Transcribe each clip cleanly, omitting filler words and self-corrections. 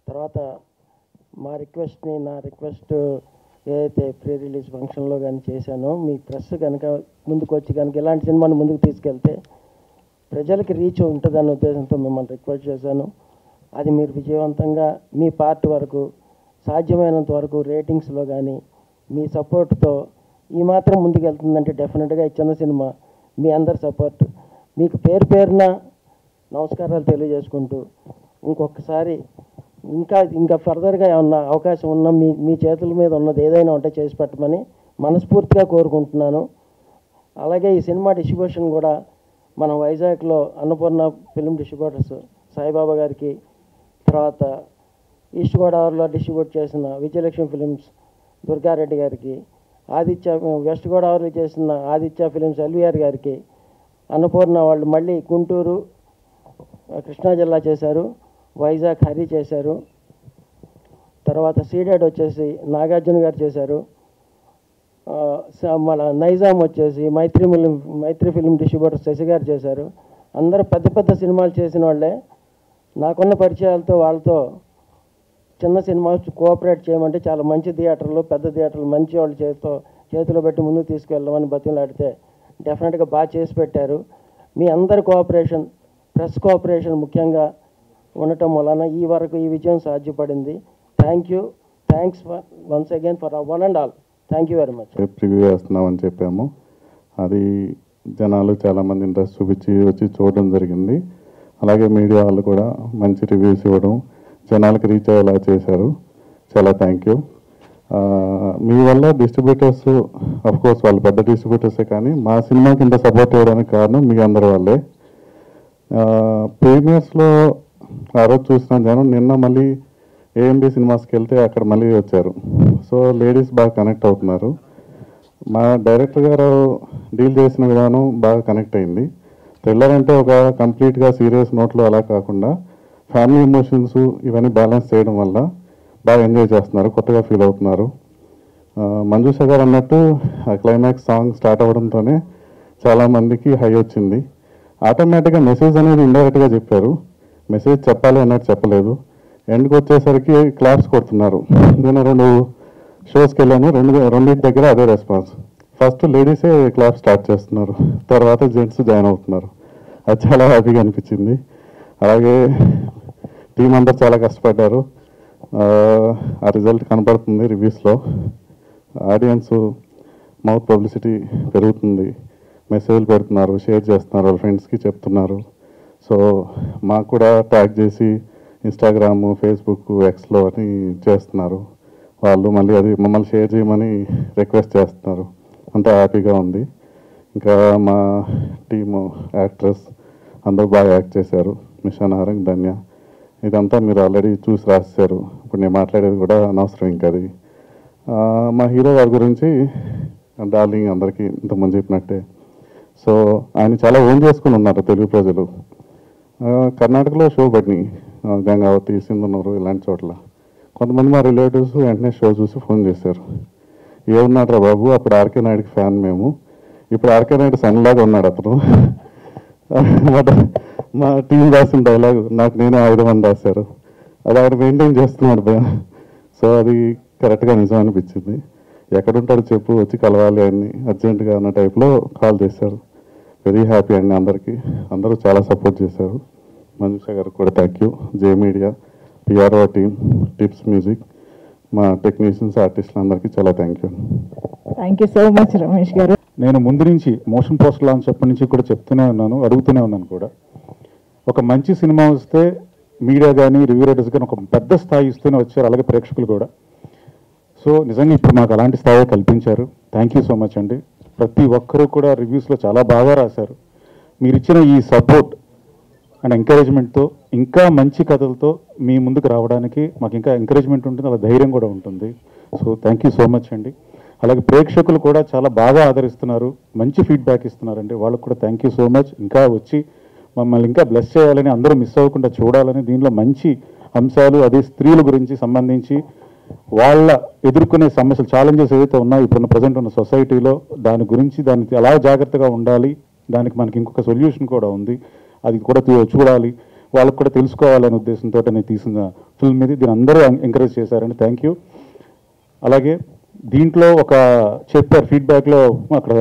తర్వాత మా రిక్వెస్ట్ని నా రిక్వెస్ట్ ఏదైతే ప్రీ రిలీజ్ ఫంక్షన్లో కానీ చేశానో మీ ప్రెస్ కనుక ముందుకు వచ్చి కనుక ఇలాంటి సినిమాని ముందుకు తీసుకెళ్తే ప్రజలకి రీచ్ ఉంటుందన్న ఉద్దేశంతో మిమ్మల్ని రిక్వెస్ట్ చేశాను. అది మీరు విజయవంతంగా మీ పార్ట్ వరకు సాధ్యమైనంత వరకు రేటింగ్స్లో కానీ మీ సపోర్ట్తో ఈ మాత్రం ముందుకు వెళ్తుందంటే డెఫినెట్గా ఈ చిన్న సినిమా మీ అందరి సపోర్ట్ మీకు పేరు పేరున నమస్కారాలు తెలియజేసుకుంటూ ఇంకొకసారి ఇంకా ఫర్దర్గా ఏమన్నా అవకాశం ఉన్నా మీ చేతుల మీద ఉన్నది ఏదైనా ఉంటే చేసి పెట్టమని మనస్ఫూర్తిగా కోరుకుంటున్నాను. అలాగే ఈ సినిమా డిస్ట్రిబ్యూషన్ కూడా మనం వైజాగ్లో అన్నపూర్ణ ఫిల్మ్ డిస్ట్రిబ్యూటర్స్ సాయిబాబా గారికి, తర్వాత ఈస్ట్ గోదావరిలో డిస్ట్రిబ్యూట్ చేసిన విజయలక్ష్మి ఫిలిమ్స్ దుర్గారెడ్డి గారికి, వెస్ట్ గోదావరిలో చేసిన ఆదిత్య ఫిలిమ్స్ ఎల్వీఆర్ గారికి, అన్నపూర్ణ వాళ్ళు మళ్ళీ గుంటూరు కృష్ణా జిల్లా చేశారు, వైజాగ్ హరి చేశారు, తర్వాత సీడెడ్ వచ్చేసి నాగార్జున గారు చేశారు, మన నైజాం వచ్చేసి మైత్రి ఫిలిం డిస్ట్రిబ్యూటర్ శశి గారు చేశారు. అందరూ పెద్ద పెద్ద సినిమాలు చేసిన వాళ్ళే. నాకున్న పరిచయాలతో వాళ్ళతో చిన్న సినిమా కోఆపరేట్ చేయమంటే చాలా మంచి థియేటర్లు, పెద్ద థియేటర్లు మంచి వాళ్ళు చేతిలో పెట్టి ముందుకు తీసుకెళ్ళమని బతిమలాడితే డెఫినెట్గా బాగా చేసి పెట్టారు. మీ అందరి కోఆపరేషన్, ప్రెస్ కోఆపరేషన్ ముఖ్యంగా ఉండటం వలన ఈ విజయం సాధ్యపడింది. Thanks once again for one and all. Thank you very much. Preview చేస్తున్నామని చెప్పాము. అది జనాలు చాలామంది ఇంట్రెస్ట్ చూపించి వచ్చి చూడడం జరిగింది. అలాగే మీడియా వాళ్ళు కూడా మంచి రివ్యూస్ ఇవ్వడం, జనాలకు రీచ్ అయ్యేలా చేశారు. చాలా థ్యాంక్ యూ. మీ వల్ల డిస్ట్రిబ్యూటర్స్ కోర్స్ వాళ్ళు పెద్ద డిస్ట్రిబ్యూటర్సే, కానీ మా సినిమాకి ఇంత సపోర్ట్ ఇవ్వడానికి కారణం మీ అందరి వాళ్ళే. ప్రీమియర్స్లో ఆ రోజు చూసిన జనం నిన్న మళ్ళీ ఏఎంబి సినిమాస్కి వెళ్తే అక్కడ మళ్ళీ వచ్చారు. సో లేడీస్ బాగా కనెక్ట్ అవుతున్నారు. మా డైరెక్టర్ గారు డీల్ చేసిన విధానం బాగా కనెక్ట్ అయింది. థ్రిల్లర్ అంటే ఒక కంప్లీట్గా సీరియస్ నోట్లో అలా కాకుండా ఫ్యామిలీ ఎమోషన్స్ ఇవన్నీ బ్యాలెన్స్ చేయడం వల్ల బాగా ఎంజాయ్ చేస్తున్నారు, కొత్తగా ఫీల్ అవుతున్నారు. మంజుష గారు అన్నట్టు ఆ క్లైమాక్స్ సాంగ్ స్టార్ట్ అవ్వడంతోనే చాలామందికి హై వచ్చింది. ఆటోమేటిక్గా మెసేజ్ అనేది ఇండైరెక్ట్గా చెప్పారు, మెసేజ్ చెప్పాలి అన్నట్టు చెప్పలేదు. ఎండ్కి వచ్చేసరికి క్లాప్స్ కొడుతున్నారు. నేను 2 షోస్కి వెళ్ళాను, రెండింటి దగ్గర అదే రెస్పాన్స్. ఫస్ట్ లేడీసే క్లాప్ స్టార్ట్ చేస్తున్నారు, తర్వాత జెంట్స్ జాయిన్ అవుతున్నారు. అది చాలా హ్యాపీగా అనిపించింది. అలాగే టీం అందరు చాలా కష్టపడ్డారు. ఆ రిజల్ట్ కనపడుతుంది రివ్యూస్లో. ఆడియన్స్ మౌత్ పబ్లిసిటీ పెరుగుతుంది, మెసేజ్లు పెడుతున్నారు, షేర్ చేస్తున్నారు, వాళ్ళ ఫ్రెండ్స్కి చెప్తున్నారు. సో మాకు కూడా ట్యాగ్ చేసి ఇన్స్టాగ్రామ్, ఫేస్బుక్, ఎక్స్లో అని చేస్తున్నారు వాళ్ళు. మళ్ళీ అది మమ్మల్ని షేర్ చేయమని రిక్వెస్ట్ చేస్తున్నారు. అంతా హ్యాపీగా ఉంది. ఇంకా మా టీము యాక్ట్రెస్ అందరూ బాగా యాక్ట్ చేశారు. మిషా నారంగ్, ధన్య, ఇదంతా మీరు ఆల్రెడీ చూసి రాశారు. ఇప్పుడు నేను మాట్లాడేది కూడా అనవసరం. ఇంకా అది మా హీరో గారి గురించి డార్లింగ్ అందరికీ ఇంతకుముందు చెప్పినట్టే. సో ఆయన చాలా ఓన్ చేసుకుని ఉన్నారు తెలుగు ప్రజలు. కర్ణాటకలో షో పడినాయి, గంగావతి, సింధనూరు ఇలాంటి చోట్ల. కొంతమంది మా రిలేటివ్స్ వెంటనే షో చూసి ఫోన్ చేశారు, ఏమన్నాడు బాబు, అప్పుడు ఆర్కే నాయుడికి ఫ్యాన్ మేము, ఇప్పుడు ఆర్కే నాయుడు సన్లాగా ఉన్నాడు అతను. మా టీం రాసిన డైలాగ్ నాకు నేనే ఆయుధమని రాశారు. అది ఆయన మెయింటైన్ చేస్తున్నాడు భయ. సో అది కరెక్ట్గా నిజం అనిపించింది. ఎక్కడుంటాడు చెప్పు, వచ్చి కలవాలి అని అర్జెంటుగా అన్న టైప్లో కాల్ చేశారు. వెరీ హ్యాపీ అండి అందరికీ. అందరూ చాలా సపోర్ట్ చేశారు. మంజుష గారికి కూడా thank you. J media, PRO team, tips music, మా టెక్నీషియన్స్, ఆర్టిస్టులు అందరికీ చాలా thank you. Thank you so much Ramesh గారు. నేను ముందు నుంచి మోషన్ పోస్టర్ లాంచ్ అప్పటి నుంచి కూడా చెప్తూనే ఉన్నాను, అడుగుతూనే ఉన్నాను కూడా. ఒక మంచి సినిమా వస్తే మీడియా కానీ రివ్యూ రైటర్స్ కానీ ఒక పెద్ద స్థాయి ఇస్తూనే వచ్చారు, అలాగే ప్రేక్షకులు కూడా. సో నిజంగా ఇప్పుడు మాకు అలాంటి స్థాయి కల్పించారు. థ్యాంక్ యూ సో మచ్ అండి. ప్రతి ఒక్కరూ కూడా రివ్యూస్లో చాలా బాగా రాశారు. మీరు ఇచ్చిన ఈ సపోర్ట్ అండ్ ఎంకరేజ్మెంట్తో ఇంకా మంచి కథలతో మీ ముందుకు రావడానికి మాకు ఇంకా ఎంకరేజ్మెంట్ ఉంటుంది, అలా ధైర్యం కూడా ఉంటుంది. So thank you so much అండి. అలాగే ప్రేక్షకులు కూడా చాలా బాగా ఆదరిస్తున్నారు, మంచి ఫీడ్బ్యాక్ ఇస్తున్నారండి. వాళ్ళకు కూడా థ్యాంక్ యూ సో మచ్. ఇంకా వచ్చి మమ్మల్ని ఇంకా బ్లెస్ చేయాలని, అందరూ మిస్ అవ్వకుండా చూడాలని, దీనిలో మంచి అంశాలు, అది స్త్రీల గురించి సంబంధించి వాళ్ళ ఎదుర్కొనే సమస్యలు, ఛాలెంజెస్ ఏవైతే ఉన్నాయో ఇప్పుడున్న ప్రజెంట్ ఉన్న సొసైటీలో, దాని గురించి ఎలా జాగ్రత్తగా ఉండాలి, దానికి మనకి ఇంకొక సొల్యూషన్ కూడా ఉంది, అది కూడా చూడాలి. వాళ్ళకు కూడా తెలుసుకోవాలనే ఉద్దేశంతో నేను తీసిన ఫిల్మ్ ఇది. దీని అందరూ ఎంకరేజ్ చేశారండి, థ్యాంక్ యూ. అలాగే దీంట్లో ఒక చెప్పారు ఫీడ్బ్యాక్లో, అక్కడ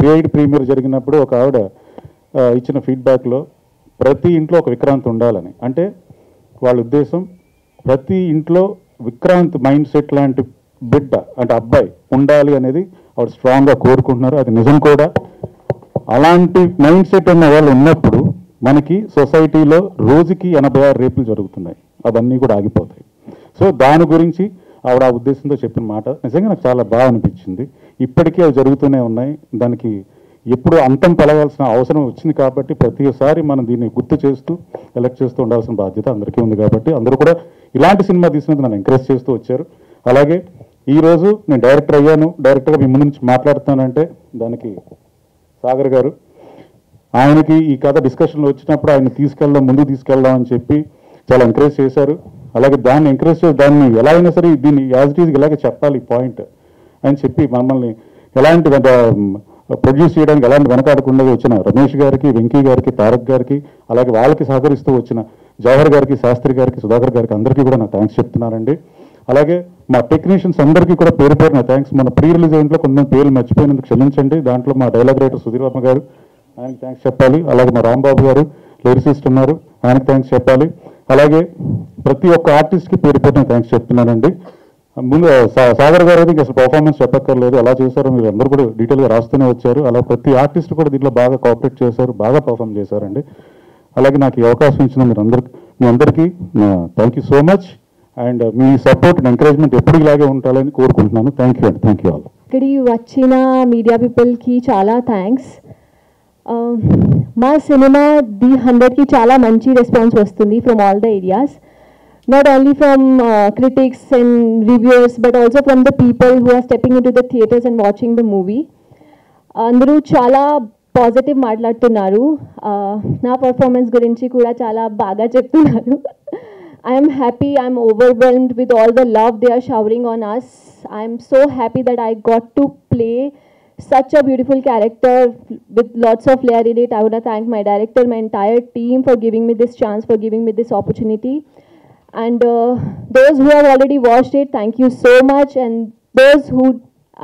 పెయిడ్ ప్రీమియర్ జరిగినప్పుడు ఒక ఆవిడ ఇచ్చిన ఫీడ్బ్యాక్లో ప్రతి ఇంట్లో ఒక విక్రాంత్ ఉండాలని. అంటే వాళ్ళ ఉద్దేశం ప్రతి ఇంట్లో విక్రాంత్ మైండ్ సెట్ లాంటి బిడ్డ అంటే అబ్బాయి ఉండాలి అనేది ఆవిడ స్ట్రాంగ్గా కోరుకుంటున్నారు. అది నిజం కూడా. అలాంటి మైండ్ సెట్ ఉన్న వాళ్ళు ఉన్నప్పుడు మనకి సొసైటీలో రోజుకి 86 రేపులు జరుగుతున్నాయి, అవన్నీ కూడా ఆగిపోతాయి. సో దాని గురించి ఆవిడ ఆ ఉద్దేశంతో చెప్పిన మాట నిజంగా నాకు చాలా బాగా అనిపించింది. ఇప్పటికీ అవి జరుగుతూనే ఉన్నాయి. దానికి ఎప్పుడు అంతం పలవాల్సిన అవసరం వచ్చింది కాబట్టి ప్రతిసారి మనం దీన్ని గుర్తు చేస్తూ ఎలక్ట్ చేస్తూ ఉండాల్సిన బాధ్యత అందరికీ ఉంది. కాబట్టి అందరూ కూడా ఇలాంటి సినిమా తీసినందుకు నన్ను ఎంకరేజ్ చేస్తూ వచ్చారు. అలాగే ఈరోజు నేను డైరెక్టర్ అయ్యాను, డైరెక్టర్గా మీ ముందు నుంచి మాట్లాడుతానంటే దానికి సాగర్ గారు, ఆయనకి ఈ కథ డిస్కషన్లో వచ్చినప్పుడు ఆయన ముందుకు తీసుకెళ్దాం అని చెప్పి చాలా ఎంకరేజ్ చేశారు. అలాగే దాన్ని ఎంకరేజ్ చేసి దాన్ని ఎలా అయినా సరే దీన్ని యాజ్ ఇట్ ఈజ్ ఇలాగే చెప్పాలి పాయింట్ అని చెప్పి మమ్మల్ని ఎలాంటి ప్రొడ్యూస్ చేయడానికి ఎలాంటి వెనకాడకుండా వచ్చిన రమేష్ గారికి, వెంకీ గారికి, తారక్ గారికి, అలాగే వాళ్ళకి సహకరిస్తూ వచ్చిన జవహర్ గారికి, శాస్త్రి గారికి, సుధాకర్ గారికి అందరికీ కూడా నా థ్యాంక్స్ చెప్తున్నానండి. అలాగే మా టెక్నీషియన్స్ అందరికీ కూడా పేరు పేరున థ్యాంక్స్. మన ప్రీ రిలీజ్ ఈవెంట్లో కొంతమంది పేర్లు మర్చిపోయినందుకు క్షమించండి. దాంట్లో మా డైలాగ్ రైటర్ సుధీర్ వర్మ గారు, ఆయనకి థ్యాంక్స్ చెప్పాలి. అలాగే మా రాంబాబు గారు లిరిసిస్ట్ ఉన్నారు, ఆయనకి థ్యాంక్స్ చెప్పాలి. అలాగే ప్రతి ఒక్క ఆర్టిస్ట్కి పేరు పేరున థ్యాంక్స్ చెప్తున్నానండి. ముందు సాగర్ గారు అయితే అసలు పర్ఫార్మెన్స్ చెప్పక్కర్లేదు, ఎలా చేశారో మీరు అందరూ కూడా డీటెయిల్గా రాస్తూనే వచ్చారు. అలా ప్రతి ఆర్టిస్ట్ కూడా దీంట్లో బాగా కోఆపరేట్ చేశారు, బాగా పర్ఫామ్ చేశారండి. అలాగే నాకు ఈ అవకాశం ఇచ్చిన మీ అందరికీ thank you so much. And me support and encouragement ఎప్పుడు ఇలాగే ఉండాలని కోరుకుంటున్నాను. థ్యాంక్ యూ అండి, థ్యాంక్ యూ ఆల్. ఇక్కడికి వచ్చిన మీడియా పీపుల్కి చాలా థ్యాంక్స్. మా సినిమా ది 100కి చాలా మంచి రెస్పాన్స్ వస్తుంది from all the areas. Not only from critics and reviewers, but also from the people who are stepping into the theatres and watching the movie. అందరూ చాలా పాజిటివ్ మాట్లాడుతున్నారు. నా పర్ఫార్మెన్స్ గురించి కూడా చాలా బాగా చెప్తున్నారు. I'm happy, I'm overwhelmed with all the love they are showering on us. I'm so happy that I got to play such a beautiful character with lots of layer in it. I want to thank my director, my entire team for giving me this chance, for giving me this opportunity. And those who have already watched it, thank you so much. And those who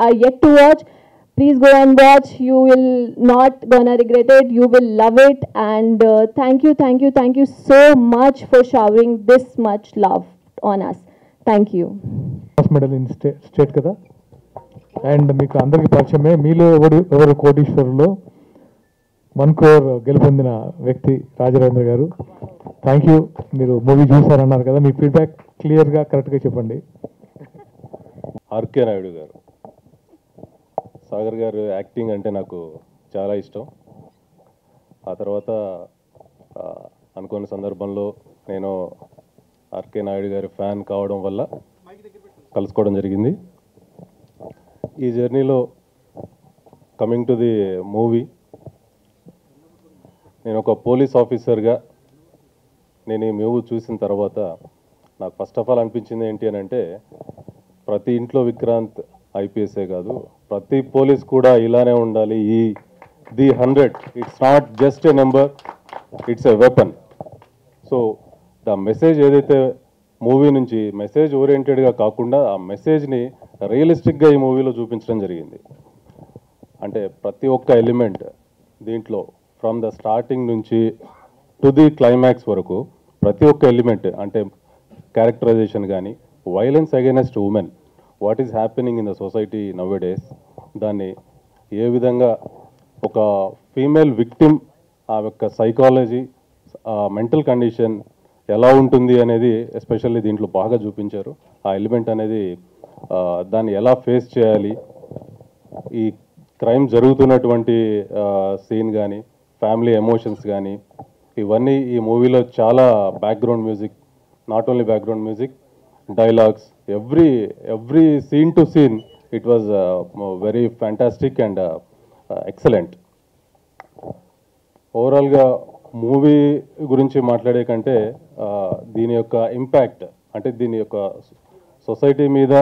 are yet to watch, please go and watch. You will not gonna regret it. You will love it. And thank you so much for showering this much love on us. Thank you. Medal in state కదా. And మీకు అందరికీ పరిచయమే. మీలో ఎవరు కోటీశ్వరులో 1 crore గెలుపొందిన వ్యక్తి రాజరేంద్ర గారు. Thank you. మీరు మూవీ చూసారన్నారు కదా, మీ ఫీడ్బ్యాక్ క్లియర్గా కరెక్ట్గా చెప్పండి. ఆర్కే నాయుడు గారు, సాగర్ గారు యాక్టింగ్ అంటే నాకు చాలా ఇష్టం. ఆ తర్వాత అనుకోని సందర్భంలో నేను ఆర్కే నాయుడు గారి ఫ్యాన్ కావడం వల్ల కలుసుకోవడం జరిగింది. ఈ జర్నీలో కమింగ్ టు ది మూవీ, నేను ఒక పోలీస్ ఆఫీసర్గా నేను ఈ మూవీ చూసిన తర్వాత నాకు ఫస్ట్ ఆఫ్ ఆల్ అనిపించింది ఏంటి అని అంటే, ప్రతి ఇంట్లో విక్రాంత్ ఐపీఎస్ఏ కాదు, ప్రతి పోలీస్ కూడా ఇలానే ఉండాలి. The 100 it's not just a number, it's a weapon. So the message ఏదైతే మూవీ నుంచి మెసేజ్ ఓరియంటెడ్గా కాకుండా ఆ మెసేజ్ని రియలిస్టిక్గా ఈ మూవీలో చూపించడం జరిగింది. అంటే ప్రతి ఒక్క ఎలిమెంట్ దీంట్లో ఫ్రమ్ ద స్టార్టింగ్ నుంచి టు ది క్లైమాక్స్ వరకు ప్రతి ఒక్క ఎలిమెంట్, అంటే క్యారెక్టరైజేషన్ కానీ, violence against women, what is happening in the society now days, దాన్ని ఏ విధంగా ఒక ఫీమేల్ విక్టిమ్ ఆ యొక్క సైకాలజీ, మెంటల్ కండిషన్ ఎలా ఉంటుంది అనేది ఎస్పెషల్లీ దీంట్లో బాగా చూపించారు. ఆ ఎలిమెంట్ అనేది దాన్ని ఎలా ఫేస్ చేయాలి, ఈ క్రైమ్ జరుగుతున్నటువంటి సీన్ కానీ, ఫ్యామిలీ ఎమోషన్స్ కానీ, ఇవన్నీ ఈ మూవీలో చాలా background music, not only background music, dialogues, every scene to scene it was very fantastic and excellent. ఓవరాల్గా మూవీ గురించి మాట్లాడే కంటే దీని యొక్క ఇంపాక్ట్, అంటే దీని యొక్క సొసైటీ మీద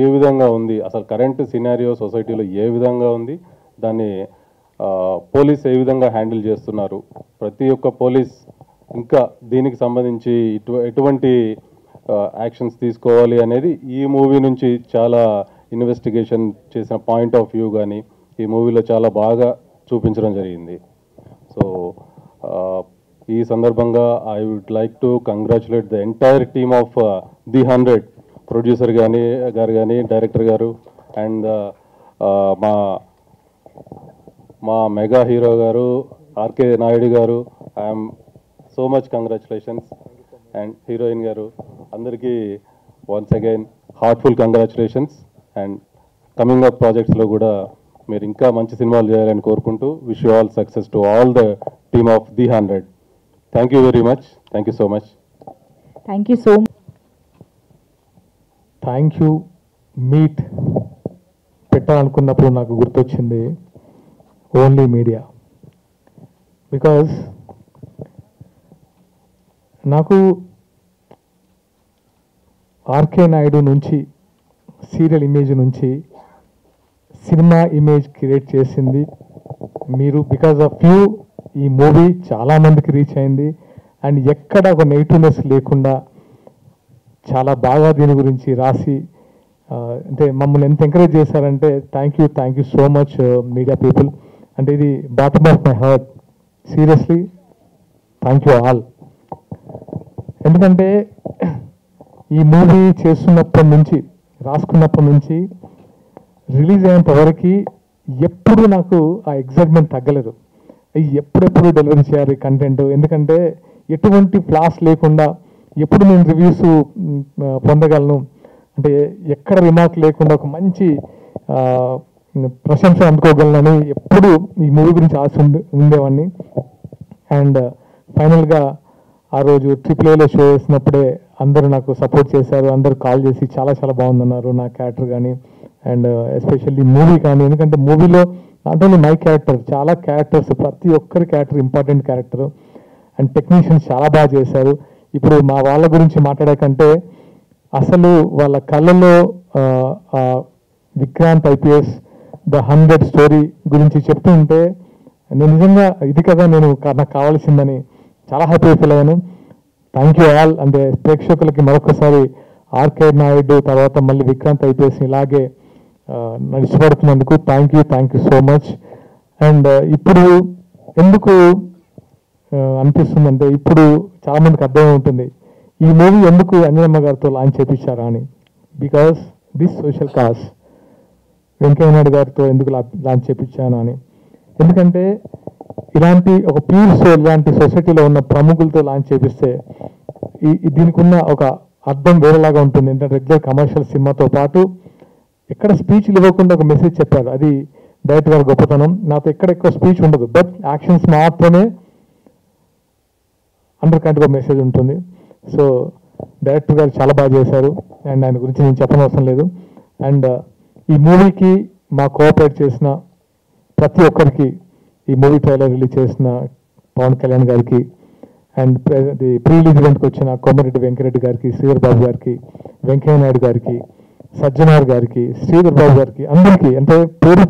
ఏ విధంగా ఉంది, అసలు కరెంట్ సినారియో సొసైటీలో ఏ విధంగా ఉంది, దాన్ని పోలీస్ ఏ విధంగా హ్యాండిల్ చేస్తున్నారు, ప్రతి ఒక్క పోలీస్ ఇంకా దీనికి సంబంధించి ఎటువంటి యాక్షన్స్ తీసుకోవాలి అనేది ఈ మూవీ నుంచి చాలా ఇన్వెస్టిగేషన్ చేసిన పాయింట్ ఆఫ్ వ్యూ కానీ ఈ మూవీలో చాలా బాగా చూపించడం జరిగింది. సో ఈ సందర్భంగా I would like to congratulate the entire team of the 100 producer గారు కానీ డైరెక్టర్ గారు అండ్ మా మెగా హీరో గారు ఆర్కే నాయుడు గారు. I'm so much congratulations. And heroine గారు అందరికీ once again heartful congratulations. And coming up ప్రాజెక్ట్స్లో కూడా మీరు ఇంకా మంచి సినిమాలు చేయాలని కోరుకుంటూ wish you all success to all the team of the 100. Thank you very much. Thank you so much. Thank you so much. Thank you meet పెట్టాలనుకున్నప్పుడు నాకు గుర్తొచ్చింది ఓన్లీ మీడియా. బికాజ్ నాకు ఆర్కే నాయుడు నుంచి సీరియల్ ఇమేజ్ నుంచి cinema image create చేసింది మీరు. Because of you ఈ movie చాలామందికి రీచ్ అయింది అండ్ ఎక్కడ ఒక నెగిటివ్నెస్ లేకుండా చాలా బాగా దీని గురించి రాసి అంటే మమ్మల్ని ఎంత ఎంకరేజ్ చేశారంటే thank you so much media people. అంటే ఇది bottom of my heart. Seriously thank you all. ఎందుకంటే ఈ మూవీ చేస్తున్నప్పటి నుంచి రాసుకున్నప్పటి నుంచి రిలీజ్ అయ్యేంత వరకు ఎప్పుడు నాకు ఆ ఎగ్జైట్మెంట్ తగ్గలేదు. ఎప్పుడెప్పుడు డెలివరీ చేయాలి కంటెంట్, ఎందుకంటే ఎటువంటి ఫ్లాస్ లేకుండా ఎప్పుడు నేను రివ్యూస్ పొందగలను, అంటే ఎక్కడ రిమార్క్ లేకుండా ఒక మంచి ప్రశంస అందుకోగలనని ఎప్పుడు ఈ మూవీ గురించి ఆశ ఉండేవాడిని. అండ్ ఫైనల్గా ఆ రోజు AAAలో షో చేసినప్పుడే అందరూ నాకు సపోర్ట్ చేశారు. అందరూ కాల్ చేసి చాలా చాలా బాగుందన్నారు నా క్యారెక్టర్ కానీ అండ్ ఎస్పెషల్లీ మూవీ కానీ. ఎందుకంటే మూవీలో నాట్ ఓన్లీ మై క్యారెక్టర్, చాలా క్యారెక్టర్స్, ప్రతి ఒక్కరి character important character and technicians చాలా బాగా చేశారు. ఇప్పుడు మా వాళ్ళ గురించి మాట్లాడే కంటే అసలు వాళ్ళ కళ్ళలో విక్రాంత్ IPS ద 100 స్టోరీ గురించి చెప్తూ ఉంటే నేను నిజంగా ఇది కదా నాకు కావాల్సిందని చాలా హ్యాపీ ఫీల్ అయ్యాను. Thank you all. అంటే ప్రేక్షకులకి మరొకసారి ఆర్కే నాయుడు తర్వాత మళ్ళీ విక్రాంత్ IPS ఇలాగే నడిచిపడుతున్నందుకు thank you so much. And ఇప్పుడు ఎందుకు అనిపిస్తుందంటే ఇప్పుడు చాలామందికి అర్థమై ఉంటుంది ఈ మూవీ ఎందుకు అంజనమ్మ గారితో లాంచ్ చేయించారా అని. Because this social cause Venkaiah Naidu గారితో ఎందుకు లాంచ్ చేయించాను అని. ఎందుకంటే ఇలాంటి ఒక ప్యూర్ సోల్ ఇలాంటి సొసైటీలో ఉన్న ప్రముఖులతో లాంచ్ చేపిస్తే దీనికి ఉన్న ఒక అర్థం వేరేలాగా ఉంటుంది. ఏంటంటే రెగ్యులర్ కమర్షియల్ సినిమాతో పాటు ఎక్కడ స్పీచ్లు ఇవ్వకుండా ఒక మెసేజ్ చెప్పారు. అది డైరెక్టర్ గారి గొప్పతనం. నాతో ఎక్కడ ఎక్కువ స్పీచ్ ఉండదు, బట్ యాక్షన్స్ మాత్రమే అండర్ కరెంట్గా మెసేజ్ ఉంటుంది. సో డైరెక్టర్ గారు చాలా బాగా చేశారు అండ్ ఆయన గురించి నేను చెప్పనవసరం లేదు. అండ్ ఈ మూవీకి మా కోఆపరేట్ చేసిన ప్రతి ఒక్కరికి, ఈ మూవీ ట్రైలర్ రిలీజ్ చేసిన పవన్ కళ్యాణ్ గారికి అండ్ ప్రీ రిలీజ్ ఈవెంట్కి వచ్చిన కోమరెడ్డి వెంకరెడ్డి గారికి, శ్రీధర్ బాబు గారికి, వెంకయ్య నాయుడు గారికి, సజ్జనార్ గారికి, శ్రీధర్ బాబు గారికి, అందరికీ అంటే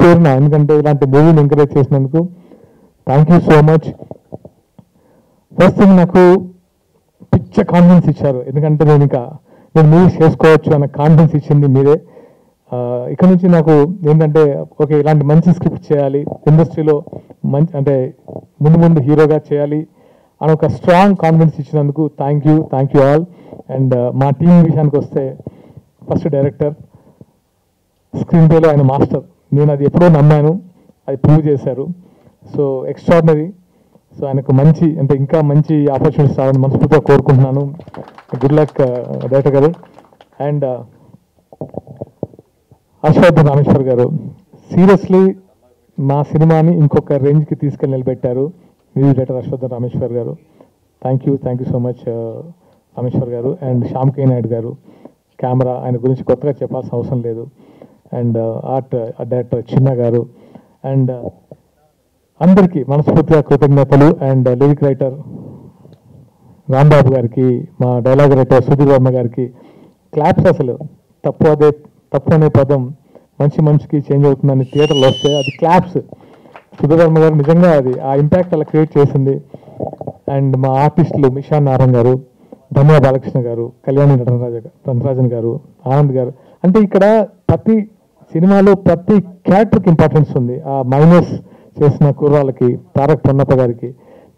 పేరున, ఎందుకంటే ఇలాంటి మూవీని ఎంకరేజ్ చేసినందుకు thank you so much. First thing నాకు పిచ్చ కాన్ఫిడెన్స్ ఇచ్చారు. ఎందుకంటే నేను మూవీస్ చేసుకోవచ్చు అన్న కాన్ఫిడెన్స్ ఇచ్చింది మీరే. ఇక్కడ నుంచి నాకు ఏంటంటే ఓకే ఇలాంటి మంచి స్క్రిప్ట్ చేయాలి, ఇండస్ట్రీలో మంచి అంటే ముందు హీరోగా చేయాలి అని ఒక స్ట్రాంగ్ కాన్ఫిడెన్స్ ఇచ్చినందుకు థ్యాంక్ యూ ఆల్. అండ్ మా టీం విషయానికి వస్తే ఫస్ట్ డైరెక్టర్, స్క్రీన్ ప్లేలో ఆయన మాస్టర్. నేను అది ఎప్పుడో నమ్మాను, అది ప్రూవ్ చేశారు. So extraordinary. సో ఆయనకు మంచి అంటే ఇంకా మంచి ఆపర్చునిటీస్ రావాలని మనస్ఫూర్తిగా కోరుకుంటున్నాను. గుడ్ లక్ డైరెక్టర్ గారు. అండ్ హర్షవర్ధన్ రామేశ్వర్ గారు సీరియస్లీ మా సినిమాని ఇంకొక రేంజ్కి తీసుకెళ్ళి నిలబెట్టారు. మ్యూజిక్ డైరెక్టర్ హర్షవర్ధన్ రామేశ్వర్ గారు, thank you so much Rameshwar గారు. అండ్ శ్యామ్ కే నాయుడు గారు కెమెరా, ఆయన గురించి కొత్తగా చెప్పాల్సిన అవసరం లేదు. అండ్ ఆర్ట్ డైరెక్టర్ చిన్న గారు అండ్ అందరికీ మనస్ఫూర్తిగా కృతజ్ఞతలు. అండ్ లిరిక్ రైటర్ రాంబాబు గారికి, మా డైలాగ్ రైటర్ సుధీర్ వర్మ గారికి క్లాప్స్. అసలు తప్పు అనే పదం మనిషికి చేంజ్ అవుతుందని థియేటర్లో వస్తే అది క్లాప్స్. సుధీర్ వర్మ గారు నిజంగా అది ఆ ఇంపాక్ట్ అలా క్రియేట్ చేసింది. అండ్ మా ఆర్టిస్టులు మిషా నారాయణ గారు, ధన్య బాలకృష్ణ గారు, కళ్యాణి నటరాజన్ గారు, ఆనంద్ గారు. అంటే ఇక్కడ ప్రతి సినిమాలో ప్రతి క్యారెక్టర్కి ఇంపార్టెన్స్ ఉంది. ఆ మైనస్ చేసిన కుర్రాళ్ళకి, తారక్ పొన్నప్ప గారికి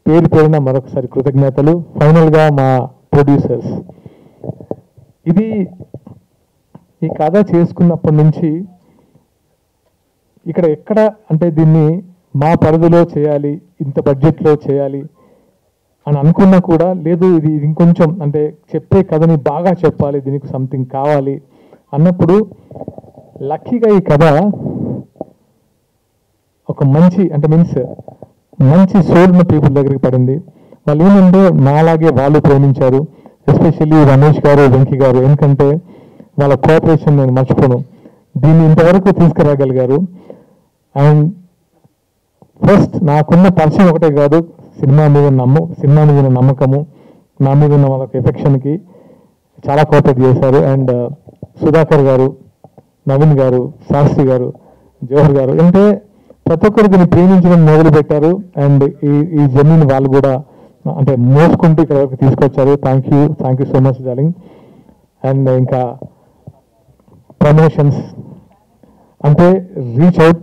పేరు పేరున మరొకసారి కృతజ్ఞతలు. ఫైనల్గా మా ప్రొడ్యూసర్స్, ఇది ఈ కథ చేసుకున్నప్పటి నుంచి ఇక్కడ ఎక్కడ అంటే దీన్ని మా పరిధిలో చేయాలి, ఇంత బడ్జెట్లో చేయాలి అని అనుకున్నా కూడా లేదు, ఇది ఇంకొంచెం అంటే చెప్పే కథని బాగా చెప్పాలి, దీనికి సంథింగ్ కావాలి అన్నప్పుడు లక్కీగా ఈ కథ ఒక మంచి అంటే మీన్స్ మంచి సోల్ పీపుల్ దగ్గరికి పడింది. వాళ్ళు ఏమంటే నాలాగే వాళ్ళు ప్రేమించారు, ఎస్పెషల్లీ రమేష్ గారు, వెంకీ గారు. ఎందుకంటే వాళ్ళ కోఆపరేషన్ నేను మర్చిపోను, దీన్ని ఇంతవరకు తీసుకురాగలిగారు. అండ్ ఫస్ట్ నాకున్న పరిచయం ఒకటే కాదు, సినిమా మీద ఉన్న నమ్మకము, నా మీద ఉన్న వాళ్ళకి ఎఫెక్షన్కి చాలా కోఆపరేట్ చేశారు. అండ్ సుధాకర్ గారు, నవీన్ గారు, శాస్త్రి గారు, జవహర్ గారు, అంటే ప్రతి ఒక్కరు దీన్ని ప్రేమించడం మొదలుపెట్టారు. అండ్ ఈ జర్నీని వాళ్ళు కూడా అంటే మోసుకుంటూ ఇక్కడ వరకు తీసుకొచ్చారు. Thank you so much darling. And ఇంకా ప్రమోషన్స్ అంటే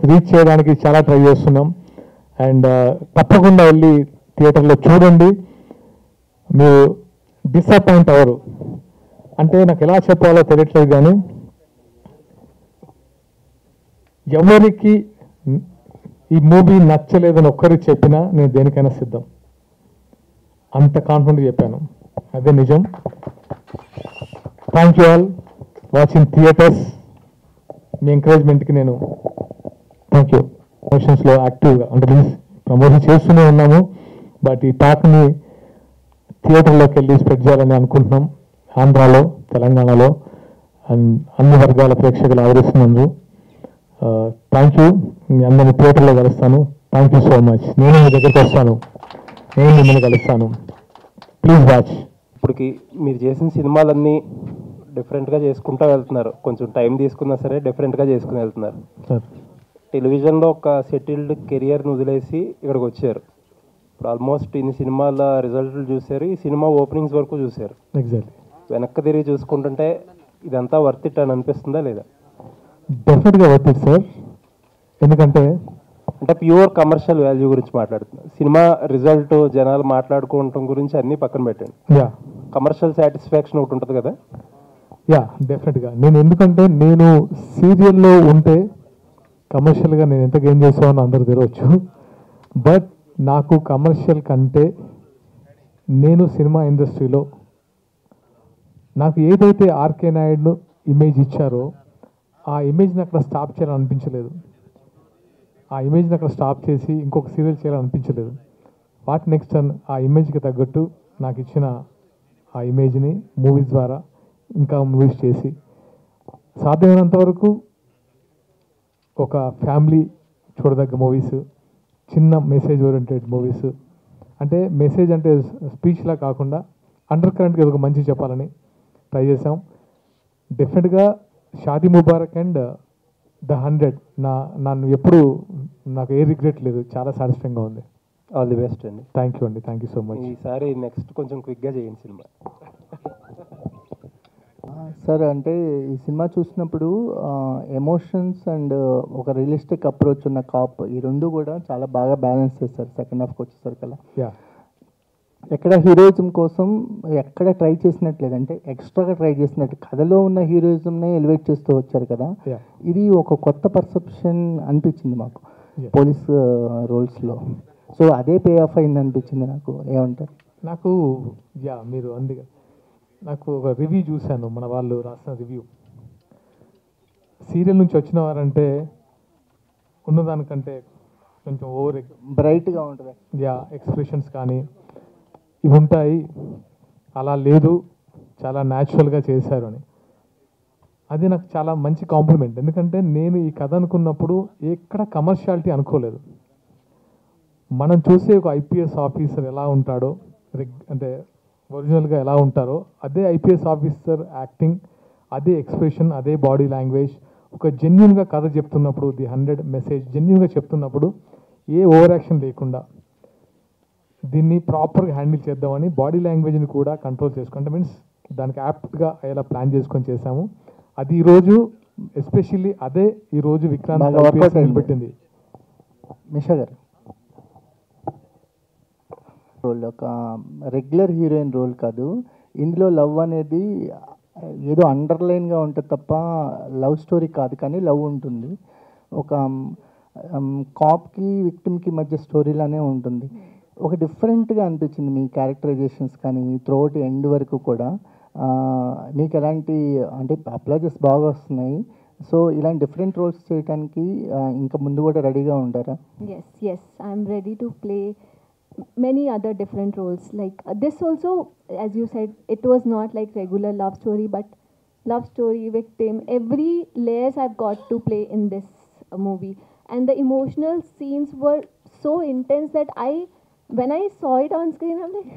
రీచ్ చేయడానికి చాలా ట్రై చేస్తున్నాం. అండ్ తప్పకుండా వెళ్ళి థియేటర్లో చూడండి, మీరు డిసప్పాయింట్ అవ్వరు. అంటే నాకు ఎలా చెప్పాలో తెలియట్లేదు, కానీ ఎవరికి ఈ మూవీ నచ్చలేదని ఒక్కరికి చెప్పినా నేను దేనికైనా సిద్ధం, అంత కాన్ఫిడెంట్ చెప్పాను, అదే నిజం. Thank you all watching theatres. మీ ఎంకరేజ్మెంట్కి నేను థ్యాంక్ యూ. ప్రమోషన్స్లో యాక్టివ్గా అంటే మీన్స్ ప్రమోషన్ చేస్తూనే ఉన్నాము, బట్ ఈ టాక్ని థియేటర్లోకి వెళ్ళి స్ప్రెడ్ చేయాలని అనుకుంటున్నాం. ఆంధ్రాలో, తెలంగాణలో అండ్ అన్ని వర్గాల ప్రేక్షకులు ఆదరిస్తున్నందుకు థ్యాంక్ యూ. మీ అందరినీ థియేటర్లో కలుస్తాను. Thank you so much. నేను మీ దగ్గరికి వస్తాను, నేను మిమ్మల్ని కలుస్తాను. Please watch. ఇప్పటికి మీరు చేసిన సినిమాలన్నీ డిఫరెంట్గా చేసుకుంటూ వెళ్తున్నారు, కొంచెం టైం తీసుకున్నా సరే డిఫరెంట్గా చేసుకుని వెళ్తున్నారు. టెలివిజన్లో ఒక సెటిల్డ్ కెరియర్ని వదిలేసి ఇక్కడికి వచ్చారు. ఇప్పుడు ఆల్మోస్ట్ ఇన్ని సినిమాల రిజల్ట్లు చూశారు, ఈ సినిమా ఓపెనింగ్స్ వరకు చూశారు. ఎగ్జాక్ట్లీ. వెనక్కి తిరిగి చూసుకుంటుంటే ఇదంతా వర్త్ ఇట్ అని అనిపిస్తుందా లేదా? డెఫినెట్గా వర్త్ ఇట్ సార్. ఎందుకంటే అంటే ప్యూర్ కమర్షియల్ వాల్యూ గురించి మాట్లాడుతున్నా. సినిమా రిజల్ట్ జనాలు మాట్లాడుకోవటం గురించి అన్నీ పక్కన పెట్టండి. కమర్షియల్ సాటిస్ఫాక్షన్ ఒకటి ఉంటుంది కదా. డెఫినెట్గా ఎందుకంటే నేను సీరియల్లో ఉంటే కమర్షియల్గా నేను ఎంత గెయిన్ చేసామో అందరూ తెలియవచ్చు. బట్ నాకు కమర్షియల్ కంటే నేను సినిమా ఇండస్ట్రీలో నాకు ఏదైతే ఆర్కే నాయుడు ఇమేజ్ ఇచ్చారో ఆ ఇమేజ్ని అక్కడ స్టాప్ చేయాలని అనిపించలేదు. ఆ ఇమేజ్ని అక్కడ స్టాప్ చేసి ఇంకొక సీరియల్ చేయాలని అనిపించలేదు. వాట్ నెక్స్ట్ ఆ ఇమేజ్కి తగ్గట్టు నాకు ఇచ్చిన ఆ ఇమేజ్ని మూవీస్ ద్వారా ఇంకా మూవీస్ చేసి సాధ్యమైనంత వరకు ఒక ఫ్యామిలీ చూడదగ్గ మూవీస్, చిన్న మెసేజ్ ఓరియంటెడ్ మూవీస్, అంటే మెసేజ్ అంటే స్పీచ్లా కాకుండా అండర్ కరెంట్గా ఒక మంచి చెప్పాలని ట్రై చేసాం. డెఫినెట్గా షాదీ ముబారక్ అండ్ ద 100 నన్ను ఎప్పుడు నాకు ఏ రిగ్రెట్ లేదు, చాలా సాటిస్ఫైంగ్గా ఉంది. ఆల్ ది బెస్ట్ అండి. థ్యాంక్ యూ అండి, థ్యాంక్ యూ సో మచ్. ఈసారి నెక్స్ట్ కొంచెం క్విక్గా చేయండి సినిమా. సార్ అంటే ఈ సినిమా చూసినప్పుడు ఎమోషన్స్ అండ్ ఒక రియలిస్టిక్ అప్రోచ్ ఉన్న కాప్, ఈ రెండు కూడా చాలా బాగా బ్యాలెన్స్ చేస్తారు సెకండ్ హాఫ్కి వచ్చేసరికల్లా. ఎక్కడ హీరోయిజం కోసం ఎక్కడ ట్రై చేసినట్లేదు, అంటే ఎక్స్ట్రాగా ట్రై చేసినట్టు కథలో ఉన్న హీరోయిజంనే ఎలివేట్ చేస్తూ వచ్చారు కదా. ఇది ఒక కొత్త పర్సెప్షన్ అనిపించింది మాకు పోలీస్ రోల్స్లో. సో అదే పే ఆఫ్ అయింది అనిపించింది నాకు. ఏమంటారు? నాకు మీరు అందుకే నాకు ఒక రివ్యూ చూశాను, మన వాళ్ళు రాసిన రివ్యూ. సీరియల్ నుంచి వచ్చిన వారంటే ఉన్నదానికంటే కొంచెం ఓవర్ బ్రైట్గా ఉంటుంది. ఎక్స్ప్రెషన్స్ కానీ ఇవి ఉంటాయి, అలా లేదు, చాలా న్యాచురల్గా చేశారు అని. అది నాకు చాలా మంచి కాంప్లిమెంట్. ఎందుకంటే నేను ఈ కథ అనుకున్నప్పుడు ఎక్కడ కమర్షియాలిటీ అనుకోలేదు. మనం చూసే ఒక ఐపీఎస్ ఆఫీసర్ ఎలా ఉంటాడో, అంటే ఒరిజినల్గా ఎలా ఉంటారో అదే ఐపీఎస్ ఆఫీసర్ యాక్టింగ్, అదే ఎక్స్ప్రెషన్, అదే బాడీ లాంగ్వేజ్, ఒక జెన్యున్గా కథ చెప్తున్నప్పుడు, ది 100 మెసేజ్ జెన్యున్గా చెప్తున్నప్పుడు ఏ ఓవర్ యాక్షన్ లేకుండా దీన్ని ప్రాపర్గా హ్యాండిల్ చేద్దామని బాడీ లాంగ్వేజ్ని కూడా కంట్రోల్ చేసుకుంటే మీన్స్ దానికి యాప్ట్గా అయ్యేలా ప్లాన్ చేసుకొని చేశాము. అది ఈరోజు ఎస్పెషల్లీ అదే ఈరోజు విక్రాంత్ బాగా workout అయింది. నిలబెట్టింది. మిషా గారు రోల్ ఒక రెగ్యులర్ హీరోయిన్ రోల్ కాదు. ఇందులో లవ్ అనేది ఏదో అండర్లైన్గా ఉంటుంది తప్ప లవ్ స్టోరీ కాదు, కానీ లవ్ ఉంటుంది. ఒక కాప్కి విక్టిమ్కి మధ్య స్టోరీలానే ఉంటుంది. ఒక డిఫరెంట్గా అనిపించింది మీ క్యారెక్టరైజేషన్స్ కానీ త్రూఅవుట్ ఎండ్ వరకు కూడా. మీకు ఎలాంటి అంటే అప్లాజెస్ బాగా వస్తున్నాయి. సో ఇలాంటి డిఫరెంట్ రోల్స్ చేయడానికి ఇంకా ముందు కూడా రెడీగా ఉంటారా? Yes, I'm ready to play many other different roles. Like this also, as you said, it was not like regular love story, but love story, victim, every layers I've got to play in this movie. And the emotional scenes were so intense that when I saw it on screen, I'm like,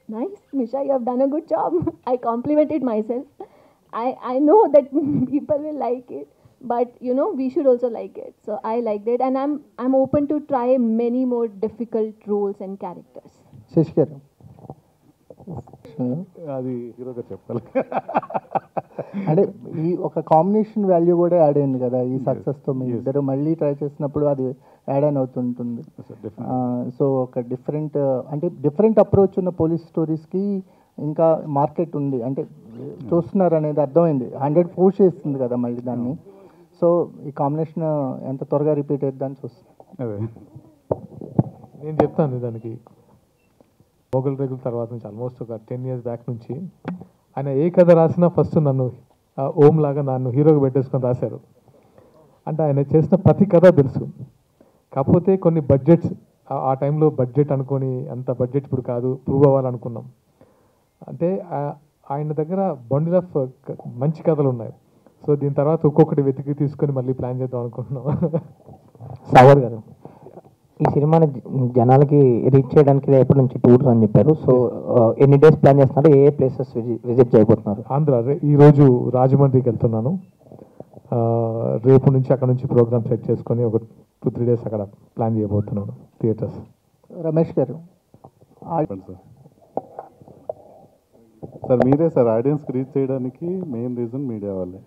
nice, Misha, you have done a good job. I complimented myself. I know that people will like it, but you know, we should also like it. So I liked it, and I'm open to try many more difficult roles and characters. Shashi గారు అది హీరోగా చెప్పాలి. అంటే ఈ ఒక combination value కూడా add అయింది కదా ఈ సక్సెస్తో. మీ ఇద్దరు మళ్ళీ ట్రై చేసినప్పుడు అది యాడ్ ఆన్ అవుతుంటుంది. సో ఒక డిఫరెంట్ అప్రోచ్ ఉన్న పోలీస్ స్టోరీస్కి ఇంకా మార్కెట్ ఉంది అంటే చూస్తున్నారు అనేది అర్థమైంది. 100 పుష్ చేస్తుంది కదా మళ్ళీ దాన్ని. సో ఈ కాంబినేషన్ ఎంత త్వరగా రిపీట్ అవుతుందని చూస్తున్నాను. నేను చెప్తాను దానికి. మొగల్ రేగుల తర్వాత నుంచి ఆల్మోస్ట్ ఒక 10 years బ్యాక్ నుంచి ఆయన ఏ కథ రాసినా ఫస్ట్ నన్ను ఓం లాగా నన్ను హీరోగా పెట్టేసుకొని రాశారు. అంటే ఆయన చేసిన ప్రతి కథ తెలుసు. కాకపోతే కొన్ని బడ్జెట్స్ ఆ టైంలో బడ్జెట్ అనుకొని అంత బడ్జెట్ ఇప్పుడు కాదు, ప్రూవ్ అవ్వాలనుకున్నాం. అంటే ఆయన దగ్గర బండిల్ ఆఫ్ మంచి కథలు ఉన్నాయి. సో దీని తర్వాత ఒక్కొక్కటి వెతికి తీసుకొని మళ్ళీ ప్లాన్ చేద్దాం అనుకుంటున్నాం. సాగర్ గారు, ఈ సినిమాని జనాలకి రీచ్ చేయడానికి ఎప్పటి నుంచి టూర్స్ అని చెప్పారు. సో ఎన్ని డేస్ ప్లాన్ చేస్తున్నారు? ఏ ప్లేసెస్ విజిట్ చేయబోతున్నారు? ఆంధ్ర ఈరోజు రాజమండ్రికి వెళ్తున్నాను. రేపు నుంచి అక్కడ నుంచి ప్రోగ్రామ్ సెట్ చేసుకొని ఒక 2-3 days అక్కడ ప్లాన్ చేయబోతున్నాను థియేటర్స్. రమేష్ గారు సార్ మీరే సార్ ఆడియన్స్కి రీచ్ చేయడానికి మెయిన్ రీజన్ మీడియా వాళ్ళే.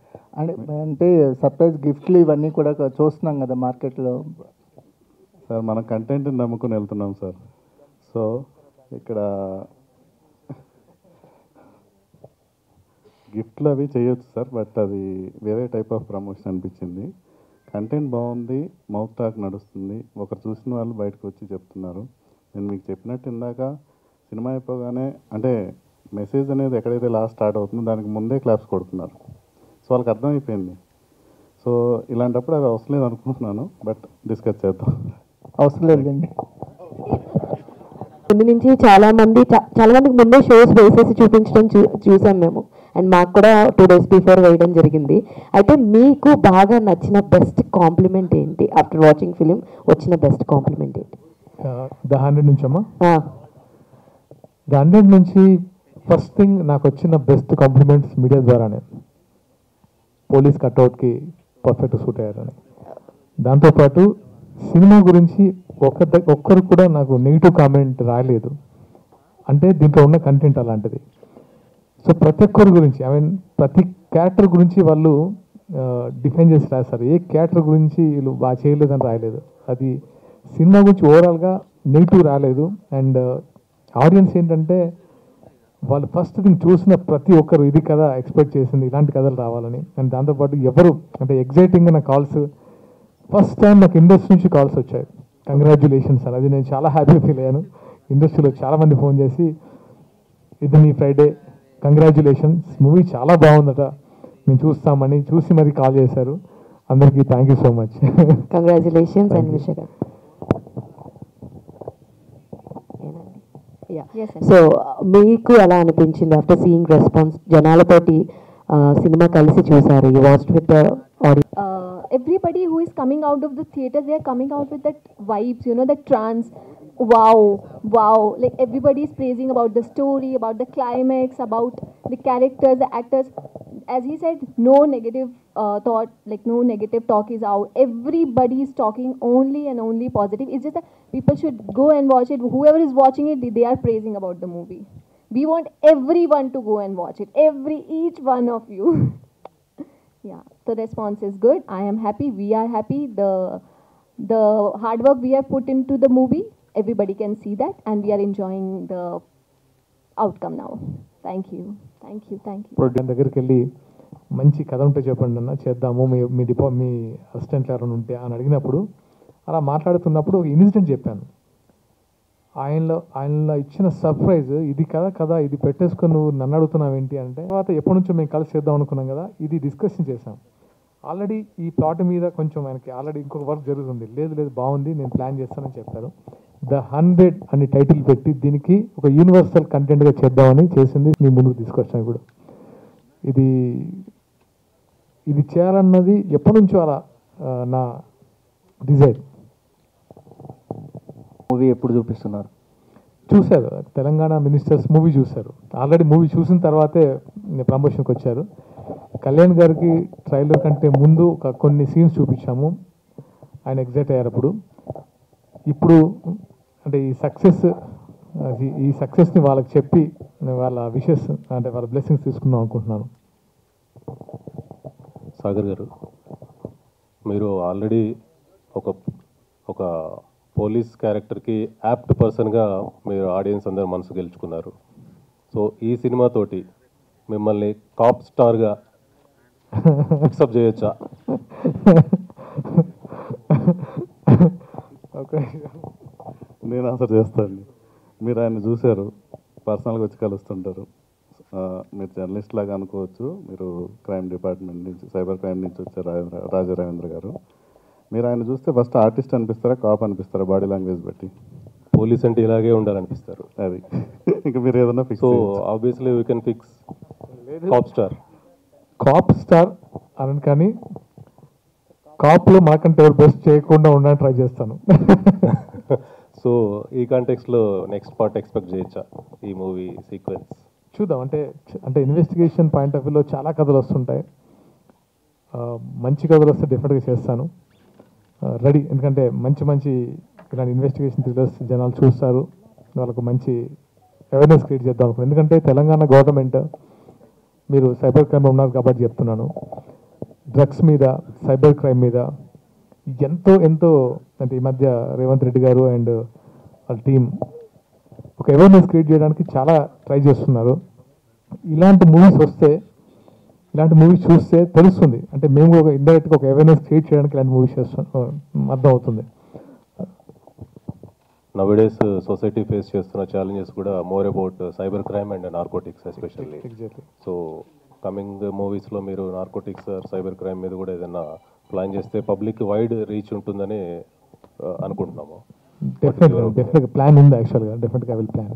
అంటే సర్ప్రైజ్ గిఫ్ట్లు ఇవన్నీ కూడా చూస్తున్నాం కదా మార్కెట్లో. సార్ మనం కంటెంట్ని నమ్ముకుని వెళ్తున్నాం సార్. సో ఇక్కడ గిఫ్ట్లు అవి చేయొచ్చు సార్, బట్ అది వేరే టైప్ ఆఫ్ ప్రమోషన్ అనిపించింది. కంటెంట్ బాగుంది, మౌత్ టాక్ నడుస్తుంది, ఒకరు చూసిన వాళ్ళు బయటకు వచ్చి చెప్తున్నారు. నేను మీకు చెప్పినట్టు ఇందాక సినిమా అయిపోగానే అంటే మెసేజ్ అనేది ఎక్కడైతే లాస్ట్ స్టార్ట్ అవుతుందో దానికి ముందే క్లాప్స్ కొడుతున్నారు. సో వాళ్ళకి అర్థమైపోయింది. సో ఇలాంటప్పుడు అది అవసరం లేదు అనుకుంటున్నాను, బట్ డిస్కస్ చేద్దాం. అవసరం లేదండి. ముందు నుంచి చాలా మందికి ముందే షోస్ వేసేసి చూపించడం చూసాం మేము. అండ్ మాకు కూడా 2 days బిఫోర్ వేయడం జరిగింది. అయితే మీకు బాగా నచ్చిన బెస్ట్ కాంప్లిమెంట్ ఏంటి? ఆఫ్టర్ వాచింగ్ ఫిలిం వచ్చిన బెస్ట్ కాంప్లిమెంట్ ఏంటి? ద 100 నుంచి అమ్మా. ద 100 నుంచి ఫస్ట్ థింగ్ నాకు వచ్చిన బెస్ట్ కాంప్లిమెంట్స్ మీడియా ద్వారానే. పోలీస్ కట్అవుట్కి పర్ఫెక్ట్ సూట్ అయ్యారని. దాంతోపాటు సినిమా గురించి ఒక్కరు కూడా నాకు నెగిటివ్ కామెంట్ రాలేదు. అంటే దీంట్లో ఉన్న కంటెంట్ అలాంటిది. సో ప్రతి ఒక్కరి గురించి ప్రతి క్యారెక్టర్ గురించి వాళ్ళు డిఫైన్ చేసి రాస్తారు. ఏ క్యారెక్టర్ గురించి వీళ్ళు బాగా చేయలేదని రాయలేదు. అది సినిమా గురించి ఓవరాల్గా నెగిటివ్ రాలేదు. అండ్ ఆడియన్స్ ఏంటంటే వాళ్ళు ఫస్ట్ థింగ్ చూసిన ప్రతి ఒక్కరు ఇది కథ ఎక్స్పెక్ట్ చేసింది ఇలాంటి కథలు రావాలని. అండ్ దాంతోపాటు ఎవరు అంటే ఎగ్జైటింగ్గా నా కాల్స్ ఫస్ట్ టైం నాకు ఇండస్ట్రీ నుంచి కాల్స్ వచ్చాయి. కంగ్రాచ్యులేషన్స్ అని. అది నేను చాలా హ్యాపీ ఫీల్ అయ్యాను. ఇండస్ట్రీలో చాలామంది ఫోన్ చేసి ఇది మీ ఫ్రైడే, కంగ్రాచ్యులేషన్స్, మూవీ చాలా బాగుందట, మేము చూస్తామని చూసి మరి కాల్ చేశారు. అందరికీ thank you so much. Congratulations and Misha గారు. సో మీకు ఎలా అనిపించింది ఆఫ్టర్ సీయింగ్ రెస్పాన్స్? జనాలతోటి సినిమా కలిసి చూసారు, you watched with the audience. Everybody who is coming out of the theater, they are coming out with that vibes, you know, that trance. wow. Like everybody is praising about the story, about the climax, about the characters, the actors. As he said, no negative thought, like no negative talk is out. Everybody is talking only and only positive. It's just that people should go and watch it. Whoever is watching it, they are praising about the movie. We want everyone to go and watch it. Each one of you. Yeah, the response is good. I am happy. We are happy. The hard work we have put into the movie, everybody can see that, and we are enjoying the outcome now. Thank you. Producer దగ్గరికి వెళ్ళి మంచి కథ ఉంటే చెప్పండి అన్న చేద్దాము, మీ అసిస్టెంట్లు ఎవరైనా ఉంటే అని అడిగినప్పుడు అలా మాట్లాడుతున్నప్పుడు ఒక ఇన్సిడెంట్ చెప్పాను. ఆయనలో ఇచ్చిన సర్ప్రైజ్, ఇది కదా ఇది పెట్టేసుకొని నువ్వు నన్ను అడుగుతున్నావు ఏంటి అంటే, తర్వాత ఎప్పటి నుంచో మేము కలిసి చేద్దాం అనుకున్నాం కదా, ఇది డిస్కషన్ చేసాం. ఆల్రెడీ ఈ ప్లాట్ మీద కొంచెం ఆయనకి ఆల్రెడీ ఇంకొక వర్క్ జరుగుతుంది. లేదు బాగుంది, నేను ప్లాన్ చేస్తానని చెప్పారు. ద 100 అని టైటిల్ పెట్టి దీనికి ఒక యూనివర్సల్ కంటెంట్గా చేద్దామని చేసింది, మీ ముందుకు తీసుకొచ్చాను. ఇప్పుడు ఇది చేయాలన్నది ఎప్పటి నుంచో అలా నా డిజైర్. మూవీ ఎప్పుడు చూపిస్తున్నారు? చూశారు, తెలంగాణ మినిస్టర్స్ మూవీ చూశారు. ఆల్రెడీ మూవీ చూసిన తర్వాతే ప్రమోషన్కి వచ్చారు. కళ్యాణ్ గారికి ట్రైలర్ కంటే ముందు కొన్ని సీన్స్ చూపించాము, ఆయన ఎగ్జైట్ అయ్యారు. ఇప్పుడు అంటే ఈ సక్సెస్ని వాళ్ళకి చెప్పి వాళ్ళ విషెస్ అంటే వాళ్ళ బ్లెస్సింగ్స్ తీసుకుందాం అనుకుంటున్నాను. సాగర్ గారు, మీరు ఆల్రెడీ ఒక పోలీస్ క్యారెక్టర్కి యాప్ట్ పర్సన్గా మీరు ఆడియన్స్ అందరూ మనసు గెలుచుకున్నారు. సో ఈ సినిమాతోటి మిమ్మల్ని టాప్ స్టార్గా ఫిక్సప్ చేయొచ్చా? నేను ఆన్సర్ చేస్తాను. మీరు ఆయన చూశారు, పర్సనల్గా వచ్చి కలుస్తుంటారు. మీరు జర్నలిస్ట్ లాగా అనుకోవచ్చు. మీరు క్రైమ్ డిపార్ట్మెంట్ నుంచి, సైబర్ క్రైమ్ నుంచి వచ్చారు రాజారావేంద్ర గారు. మీరు ఆయన చూస్తే ఫస్ట్ ఆర్టిస్ట్ అనిపిస్తారా, కాప్ అనిపిస్తారా? బాడీ లాంగ్వేజ్ బట్టి పోలీస్ అంటే ఇలాగే ఉండాలనిపిస్తారు. అది ఇంకా మీరు ఏదన్నా fix. So obviously we can fix cop star అని, కానీ కాప్లో మాకంటే ఎవరు బెస్ట్ చేయకుండా ఉండడానికి ట్రై చేస్తాను. సో ఈ కాంటెక్స్లో నెక్స్ట్ పార్ట్ ఎక్స్పెక్ట్ చేయొచ్చా ఈ మూవీ సీక్వెన్స్? చూద్దాం. అంటే ఇన్వెస్టిగేషన్ పాయింట్ ఆఫ్ వ్యూలో చాలా కథలు వస్తుంటాయి. మంచి కథలు వస్తే డెఫినెట్గా చేస్తాను, రెడీ. ఎందుకంటే మంచి ఇలాంటి ఇన్వెస్టిగేషన్ థ్రిల్లర్స్ జనాలు చూస్తారు, వాళ్ళకు మంచి అవేర్నెస్ క్రియేట్ చేద్దాం అనుకున్నాను. ఎందుకంటే తెలంగాణ గవర్నమెంట్, మీరు సైబర్ క్రైమ్ ఉన్నారు కాబట్టి చెప్తున్నాను, డ్రగ్స్ మీద, సైబర్ క్రైమ్ మీద ఎంతో అంటే ఈ మధ్య రేవంత్ రెడ్డి గారు అండ్ వాళ్ళ టీం ఒక అవేర్నెస్ క్రియేట్ చేయడానికి చాలా ట్రై చేస్తున్నారు. ఇలాంటి మూవీస్ చూస్తే తెలుస్తుంది. అంటే మేము కూడా ఒక ఇండైరెక్ట్గా ఒక అవేర్నెస్ క్రియేట్ చేయడానికి ఇలాంటి మూవీస్ అర్థం అవుతుంది. నౌడేస్ సొసైటీ ఫేస్ చేస్తున్న ఛాలెంజెస్ కూడా more about cyber crime and narcotics especially. So coming మూవీస్లో మీరు నార్కోటిక్స్ సైబర్ క్రైమ్ మీద కూడా ఏదైనా ప్లాన్ చేస్తే పబ్లిక్ వైడ్ రీచ్ ఉంటుందని అనుకుంటున్నాము. డెఫినెట్గా ప్లాన్ ఉంది యాక్చువల్గా. డెఫినెట్గా ఐ విల్ ప్లాన్.